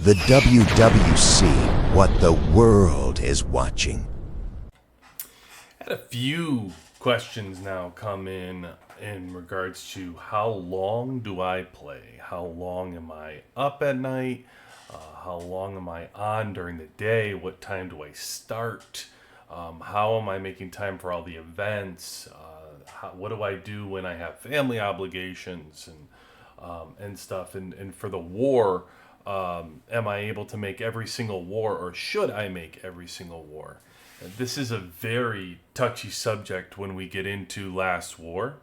The WWC, what the world is watching. Had a few questions now come in regards to how long do I play? How long am I up at night? How long am I on during the day? What time do I start? How am I making time for all the events? What do I do when I have family obligations and stuff? And for the war, am I able to make every single war, or should I make every single war? This is a very touchy subject when we get into Last War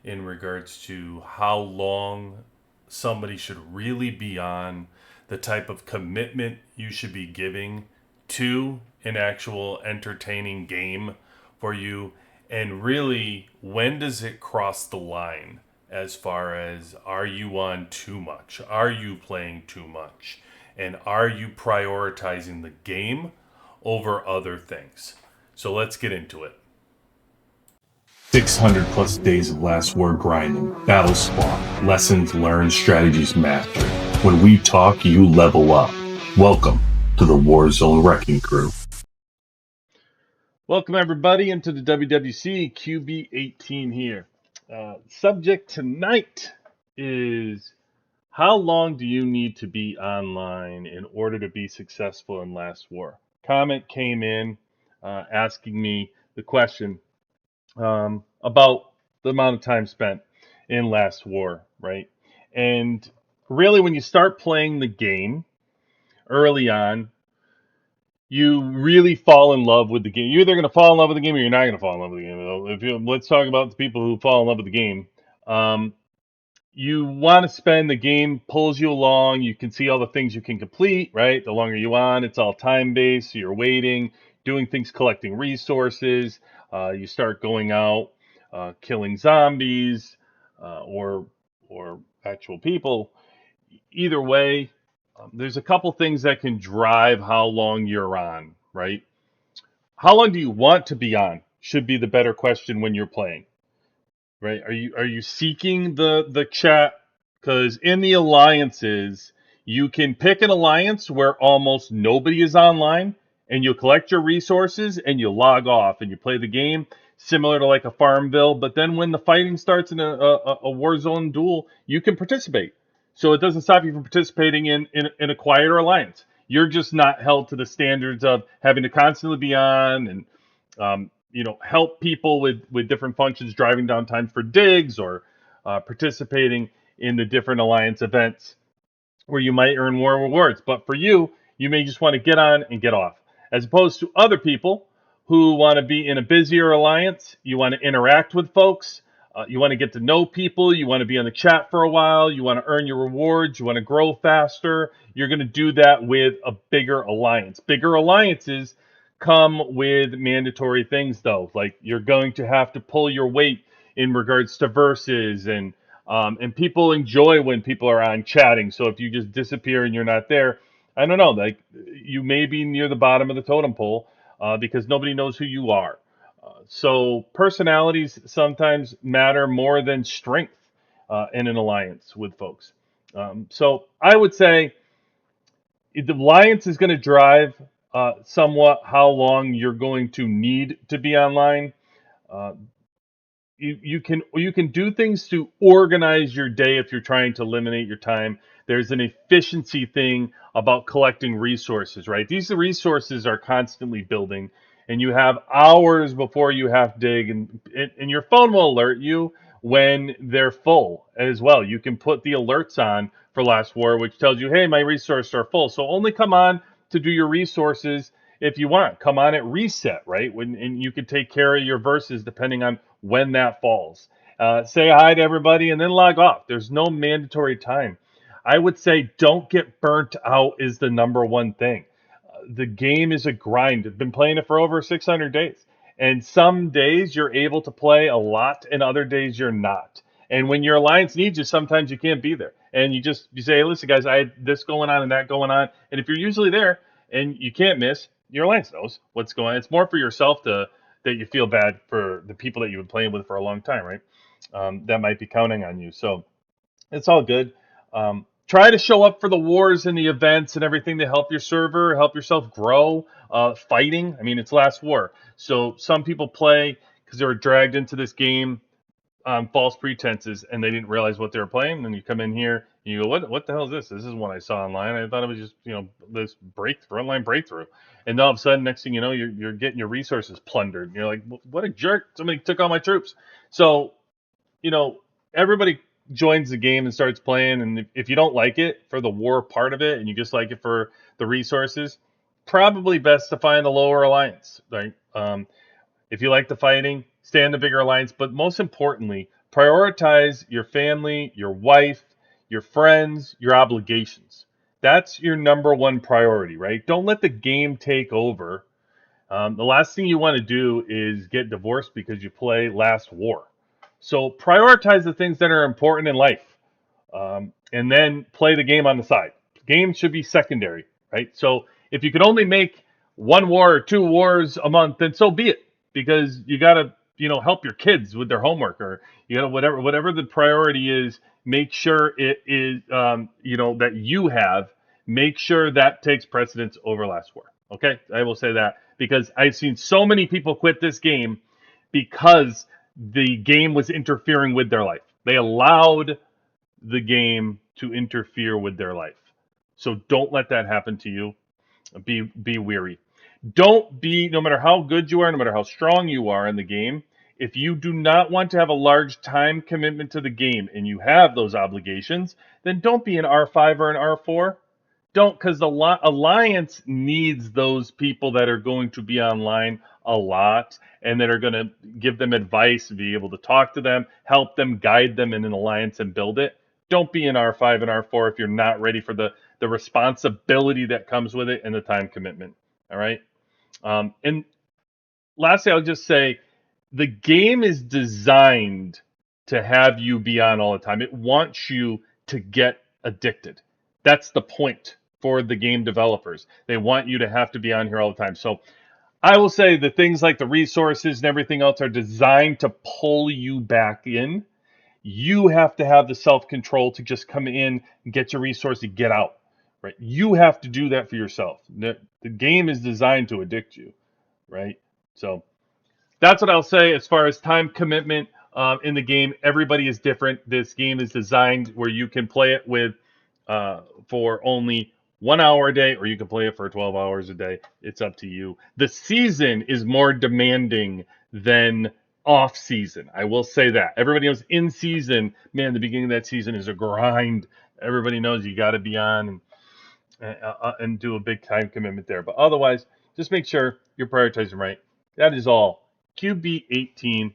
in regards to how long somebody should really be on, the type of commitment you should be giving to an actual entertaining game for you, and really when does it cross the line as far as, are you on too much? Are you playing too much? And are you prioritizing the game over other things? So let's get into it. 600 plus days of Last War grinding, battle spawn, lessons learned, strategies mastered. When we talk, you level up. Welcome to the Warzone Wrecking Crew. Welcome everybody into the WWC QB18 here. Subject tonight is, how long do you need to be online in order to be successful in Last War? Comment came in asking me the question about the amount of time spent in Last War, right? And really, when you start playing the game early on, you really fall in love with the game. You're either going to fall in love with the game or you're not going to fall in love with the game. Let's talk about the people who fall in love with the game. You want to spend, the game pulls you along. You can see all the things you can complete, right? The longer you on, it's all time based. So you're waiting, doing things, collecting resources. You start going out, killing zombies or actual people. Either way, there's a couple things that can drive how long you're on, right? How long do you want to be on? Should be the better question when you're playing. Right? Are you seeking the chat? Because in the alliances, you can pick an alliance where almost nobody is online, and you'll collect your resources and you log off and you play the game similar to like a Farmville. But then when the fighting starts in a Warzone duel, you can participate. So it doesn't stop you from participating in a quieter alliance. You're just not held to the standards of having to constantly be on and help people with different functions, driving down times for digs or participating in the different alliance events where you might earn more rewards. But for you, you may just want to get on and get off, as opposed to other people who want to be in a busier alliance. You want to interact with folks. You want to get to know people. You want to be on the chat for a while. You want to earn your rewards. You want to grow faster. You're going to do that with a bigger alliance. Bigger alliances come with mandatory things, though. Like, you're going to have to pull your weight in regards to verses, and people enjoy when people are on chatting. So if you just disappear and you're not there, I don't know, like, you may be near the bottom of the totem pole because nobody knows who you are. So personalities sometimes matter more than strength in an alliance with folks. So I would say the alliance is going to drive somewhat how long you're going to need to be online. Uh, you can do things to organize your day if you're trying to eliminate your time. There's an efficiency thing about collecting resources, right? These resources are constantly building, and you have hours before you have to dig, and your phone will alert you when they're full as well. You can put the alerts on for Last War, which tells you, hey, my resources are full. So only come on to do your resources if you want. Come on at reset, right? And you can take care of your verses depending on when that falls. Say hi to everybody and then log off. There's no mandatory time. I would say don't get burnt out is the number one thing. The game is a grind. I've been playing it for over 600 days. And some days you're able to play a lot and other days you're not. And when your alliance needs you, sometimes you can't be there. And you say, hey, listen, guys, I had this going on and that going on. And if you're usually there and you can't miss, your alliance knows what's going on. It's more for yourself that you feel bad for the people that you've been playing with for a long time, right? That might be counting on you. So it's all good. try to show up for the wars and the events and everything to help your server, help yourself grow. Fighting, I mean, it's last war. So some people play because they were dragged into this game on false pretenses and they didn't realize what they were playing. And then you come in here and you go, what the hell is this? This is what I saw online. I thought it was just, this frontline breakthrough. And all of a sudden, next thing you know, you're getting your resources plundered. And you're like, what a jerk. Somebody took all my troops. So, everybody joins the game and starts playing. And if you don't like it for the war part of it and you just like it for the resources, probably best to find a lower alliance, right? If you like the fighting, stay in the bigger alliance. But most importantly, prioritize your family, your wife, your friends, your obligations. That's your number one priority, right? Don't let the game take over. The last thing you want to do is get divorced because you play Last War. So prioritize the things that are important in life, and then play the game on the side. The game should be secondary, right? So if you could only make one war or two wars a month, then so be it, because you got to help your kids with their homework, or whatever the priority is. Make sure it is that you have. Make sure that takes precedence over Last War. Okay, I will say that because I've seen so many people quit this game because the game was interfering with their life. They allowed the game to interfere with their life. So don't let that happen to you. Be weary. Don't be, no matter how good you are, no matter how strong you are in the game, if you do not want to have a large time commitment to the game and you have those obligations, then don't be an R5 or an R4. Don't, because the Alliance needs those people that are going to be online a lot and that are going to give them advice, be able to talk to them, help them, guide them in an Alliance and build it. Don't be an R5 and R4 if you're not ready for the responsibility that comes with it and the time commitment. All right. And lastly, I'll just say the game is designed to have you be on all the time. It wants you to get addicted. That's the point for the game developers. They want you to have to be on here all the time. So I will say the things like the resources and everything else are designed to pull you back in. You have to have the self-control to just come in and get your resource and get out. Right? You have to do that for yourself. The game is designed to addict you. Right? So that's what I'll say as far as time commitment in the game. Everybody is different. This game is designed where you can play it with for only 1 hour a day, or you can play it for 12 hours a day. It's up to you. The season is more demanding than off season. I will say that. Everybody knows in season, man, the beginning of that season is a grind. Everybody knows you got to be on and do a big time commitment there. But otherwise, just make sure you're prioritizing right. That is all. QB18